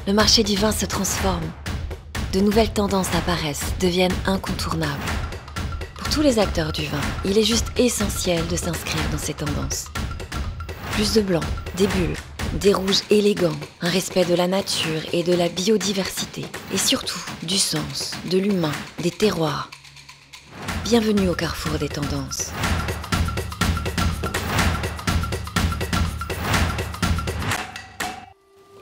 Le marché du vin se transforme. De nouvelles tendances apparaissent, deviennent incontournables. Pour tous les acteurs du vin, il est juste essentiel de s'inscrire dans ces tendances. Plus de blanc, des bulles, des rouges élégants, un respect de la nature et de la biodiversité, et surtout du sens, de l'humain, des terroirs. Bienvenue au carrefour des tendances.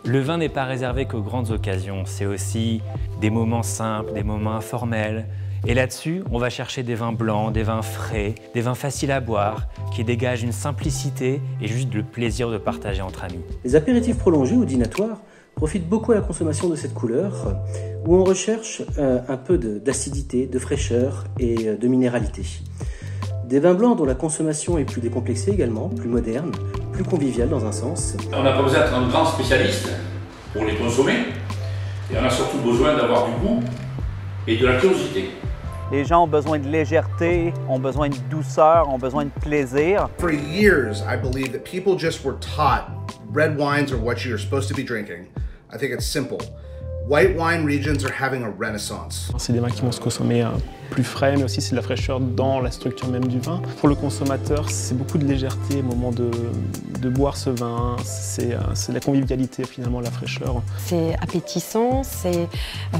Le vin n'est pas réservé qu'aux grandes occasions, c'est aussi des moments simples, des moments informels. Et là-dessus, on va chercher des vins blancs, des vins frais, des vins faciles à boire, qui dégagent une simplicité et juste le plaisir de partager entre amis. Les apéritifs prolongés ou dînatoires profitent beaucoup à la consommation de cette couleur, où on recherche un peu d'acidité, de fraîcheur et de minéralité. Des vins blancs dont la consommation est plus décomplexée également, plus moderne, plus conviviale dans un sens. On n'a pas besoin d'être un grand spécialiste pour les consommer, et on a surtout besoin d'avoir du goût et de la curiosité. Les gens ont besoin de légèreté, ont besoin de douceur, ont besoin de plaisir. For years, I believe that people just were taught red wines are what you're supposed to be drinking. I think it's simple. White wine regions are having a renaissance. C'est des vins qui vont se consommer plus frais, mais aussi c'est de la fraîcheur dans la structure même du vin. Pour le consommateur, c'est beaucoup de légèreté au moment de boire ce vin. C'est la convivialité finalement, la fraîcheur. C'est appétissant, c'est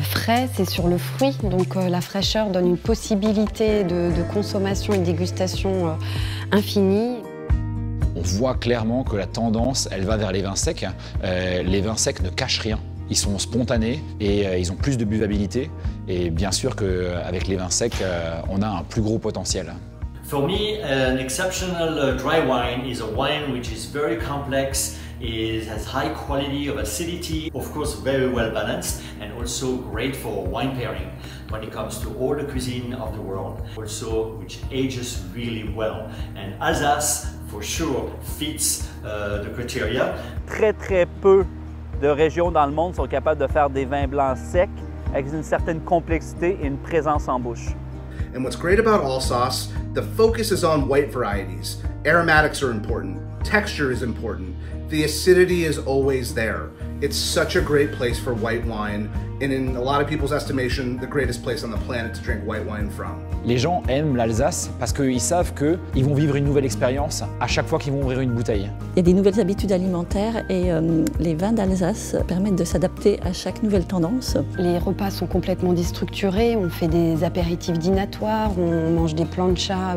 frais, c'est sur le fruit. Donc la fraîcheur donne une possibilité de consommation et de dégustation infinie. On voit clairement que la tendance, elle va vers les vins secs. Les vins secs ne cachent rien. Ils sont spontanés et ils ont plus de buvabilité. Et bien sûr qu'avec les vins secs, on a un plus gros potentiel. For me, an exceptional dry wine is a wine which is very complex, has high quality of acidity, of course very well balanced, and also great for wine pairing when it comes to all the cuisine of the world. Also, which ages really well. And Alsace, for sure, fits the criteria. Très peu de régions dans le monde sont capables de faire des vins blancs secs avec une certaine complexité et une présence en bouche. And what's great about Alsace, the focus is on white varieties. Aromatics are important, texture is important, the acidity is always there. It's such a great place for white wine, and in a lot of people's estimation, the greatest place on the planet to drink white wine from. Les gens aiment l'Alsace parce qu'ils savent qu'ils vont vivre une nouvelle expérience à chaque fois qu'ils vont ouvrir une bouteille. Il y a des nouvelles habitudes alimentaires et les vins d'Alsace permettent de s'adapter à chaque nouvelle tendance. Les repas sont complètement déstructurés, on fait des apéritifs dînatoires, on mange des planchas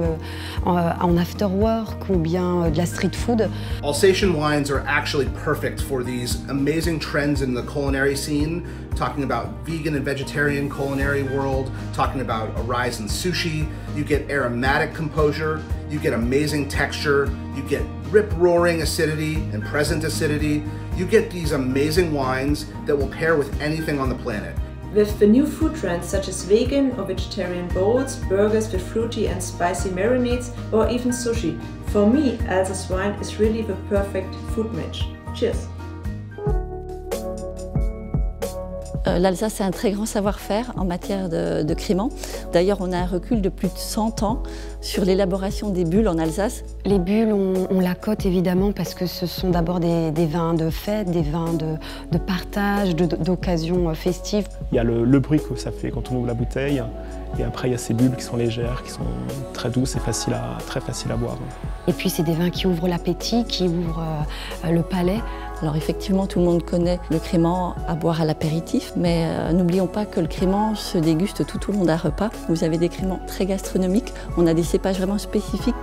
en after work ou bien de la street food. Alsatian wines are actually perfect for these amazing trends in the culinary scene, talking about vegan and vegetarian culinary world, talking about a rise in sushi. You get aromatic composure, you get amazing texture, you get rip-roaring acidity and present acidity. You get these amazing wines that will pair with anything on the planet. With the new food trends such as vegan or vegetarian bowls, burgers with fruity and spicy marinades, or even sushi, for me, Alsace wine is really the perfect food match. Cheers! L'Alsace a un très grand savoir-faire en matière de crémant. D'ailleurs, on a un recul de plus de 100 ans sur l'élaboration des bulles en Alsace. Les bulles, on la cote évidemment parce que ce sont d'abord des vins de fête, des vins de partage, d'occasion festive. Il y a le bruit que ça fait quand on ouvre la bouteille. Et après, il y a ces bulles qui sont légères, qui sont très douces et très faciles à boire. Et puis, c'est des vins qui ouvrent l'appétit, qui ouvrent le palais. Alors effectivement, tout le monde connaît le crémant à boire à l'apéritif, mais n'oublions pas que le crémant se déguste tout au long d'un repas. Vous avez des crémants très gastronomiques. On a des cépages vraiment spécifiques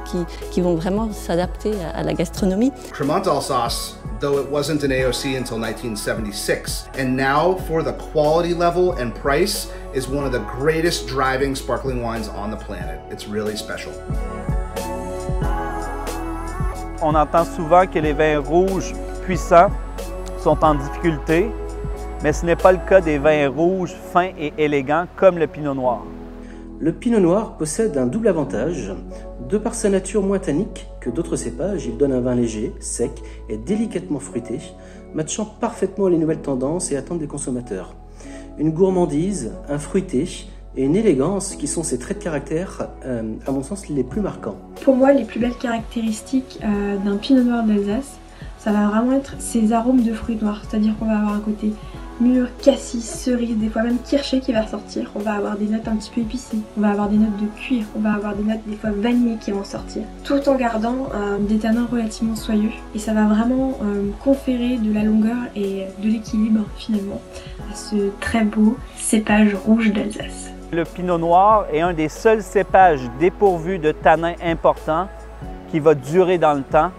qui vont vraiment s'adapter à la gastronomie. Cremant Alsace, though it wasn't an AOC until 1976, and now for the quality level and price, is one of the greatest driving sparkling wines on the planet. It's really special. On entend souvent que les vins rouges puissants sont en difficulté, mais ce n'est pas le cas des vins rouges fins et élégants comme le Pinot Noir. Le Pinot Noir possède un double avantage. De par sa nature moins tannique que d'autres cépages, il donne un vin léger, sec et délicatement fruité, matchant parfaitement les nouvelles tendances et attentes des consommateurs. Une gourmandise, un fruité et une élégance qui sont ses traits de caractère, à mon sens, les plus marquants. Pour moi, les plus belles caractéristiques d'un Pinot Noir d'Alsace, ça va vraiment être ces arômes de fruits noirs, c'est-à-dire qu'on va avoir un côté mûre, cassis, cerise, des fois même kirsché qui va sortir. On va avoir des notes un petit peu épicées, on va avoir des notes de cuir, on va avoir des notes des fois vanillées qui vont sortir. Tout en gardant des tanins relativement soyeux. Et ça va vraiment conférer de la longueur et de l'équilibre finalement à ce très beau cépage rouge d'Alsace. Le pinot noir est un des seuls cépages dépourvus de tanins importants qui va durer dans le temps,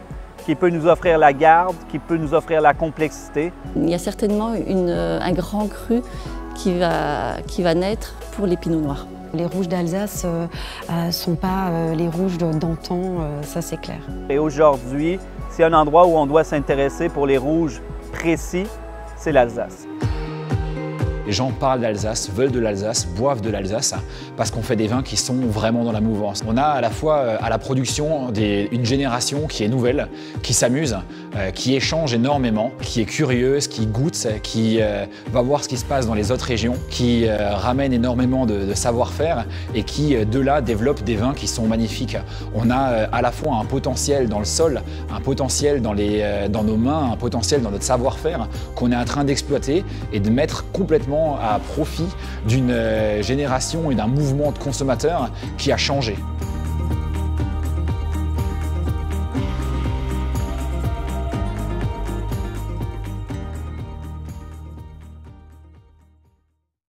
qui peut nous offrir la garde, qui peut nous offrir la complexité. Il y a certainement un grand cru qui va naître pour les pinots noirs. Les rouges d'Alsace ne sont pas les rouges d'antan, ça c'est clair. Et aujourd'hui, c'est un endroit où on doit s'intéresser pour les rouges précis, c'est l'Alsace. Les gens parlent d'Alsace, veulent de l'Alsace, boivent de l'Alsace parce qu'on fait des vins qui sont vraiment dans la mouvance. On a à la fois à la production une génération qui est nouvelle, qui s'amuse, qui échange énormément, qui est curieuse, qui goûte, qui va voir ce qui se passe dans les autres régions, qui ramène énormément de savoir-faire et qui de là développe des vins qui sont magnifiques. On a à la fois un potentiel dans le sol, un potentiel dans nos mains, un potentiel dans notre savoir-faire qu'on est en train d'exploiter et de mettre complètement à profit d'une génération et d'un mouvement de consommateurs qui a changé.